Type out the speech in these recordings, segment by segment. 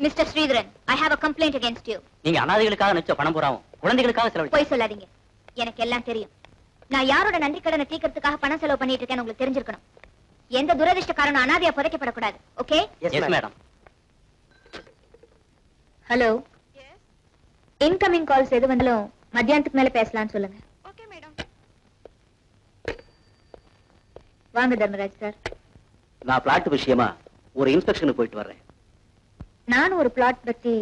Mister Sridharan, I have a complaint against you. நீங்க அனாதைகளுக்காக நிச்சய பணம் போறாவும் குழந்தைகளுக்காக செலவழிச்சு போய் சொல்லாதீங்க. எனக்கு எல்லாம் தெரியும். நான் யாரோட நன்றி கடனை தீர்க்கறதுக்காக பணம் செலவு பண்ணிட்டு இருக்கேன்னு உங்களுக்கு தெரிஞ்சிருக்கணும். எந்த துரதிர்ஷ்டக்காரனும் அனாதையா புதைக்கப்படக்கூடாது. Okay? Yes madam. Hello. Incoming calls எது வந்தாலும் மத்தியானத்துக்கு மேல பேசலாம்னு சொல்லுங்க. Okay madam. வாங்க தர்மராஜ் சார். நான் பிளாட் விஷயமா ஒரு இன்ஸ்பெக்ஷனுக்கு போயிட்டு வர்றேன். நானும் ஒரு பிளாட் பத்தி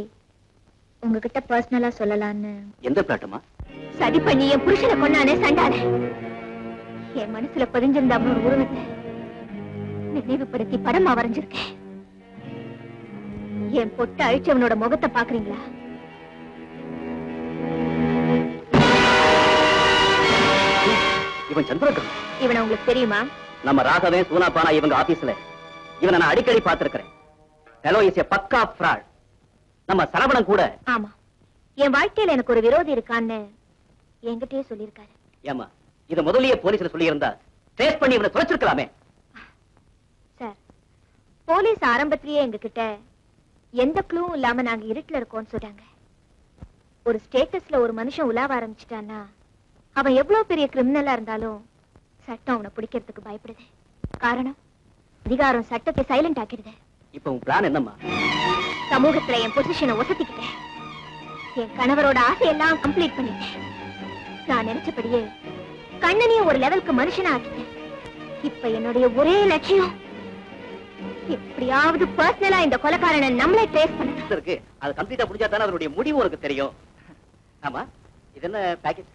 உங்ககிட்ட பர்சனலா சொல்லலாம்னு. எந்த பிளாட்டுமா? சதி பண்ணி என் புருஷனை கொண்டானே சண்டானே. என் மனசுல பதிஞ்சிருந்த அவனோட உருவத்தை நினைவுபடுத்தி படமா வரைஞ்சிருக்கேன். என் பொட்ட அழிச்சவனோட முகத்தை பாக்குறீங்களா? இவன் சந்திரகன். இவனை உங்களுக்கு தெரியுமா? நம்ம ராகவே சூனாபானா இவங்க ஆபீஸ்ல இவனை நான் அடிக்கடி பார்த்திருக்கிறேன். ஹலோ இஸ் எ பக்கா ஃப்ராட். நம்ம சரவணன் கூட. ஆமா, என் வாழ்க்கையில எனக்கு ஒரு விரோதி இருக்கான்னு என்கிட்டயே சொல்லியிருக்காரு. ஏமா இத முதல்லயே போலீஸ்ல சொல்லி இருந்தா ட்ரேஸ் பண்ணி இவனை தொலைச்சிருக்கலாமே. சார், போலீஸ் ஆரம்பத்திலேயே எங்க கிட்ட எந்த க்ளூவும் இல்லாம நாங்க இருட்டுல இருக்கோம்னு சொல்றாங்க. ஒரு ஸ்டேட்டஸ்ல ஒரு மனுஷன் உலாவ ஆரம்பிச்சிட்டான்னா அவன் எவ்வளவு பெரிய கிரிமினலா இருந்தாலும் சட்டம் அவனை பிடிக்கிறதுக்கு பயப்படுது. காரணம், அதிகாரம் சட்டத்தை சைலண்ட் ஆக்கிடுது. இப்ப உன் பிளான் என்னம்மா? சமூகத்துல என் பொசிஷனை ஒசத்திக்கிட்டேன். என் கணவரோட ஆசையெல்லாம் கம்ப்ளீட் பண்ணிட்டேன். நான் நினைச்சபடியே கண்ணனையும் ஒரு லெவலுக்கு மனுஷனா ஆக்கிட்டேன். இப்ப என்னுடைய ஒரே லட்சியம் எப்படியாவது பர்சனலா இந்த கொலைகாரனை நம்மளே ட்ரேஸ் பண்ணணும். இருக்கு. அது கம்ப்ளீட்டா புடிச்சா தானே அவருடைய முடிவு உனக்கு தெரியும். ஆமா, இது என்ன பேக்கேஜ்?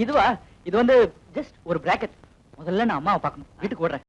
இதுவா? இது வந்து ஜஸ்ட் ஒரு பிராக்கெட். முதல்ல நான் அம்மாவை பார்க்கணும். வீட்டுக்கு ஓடுறேன்.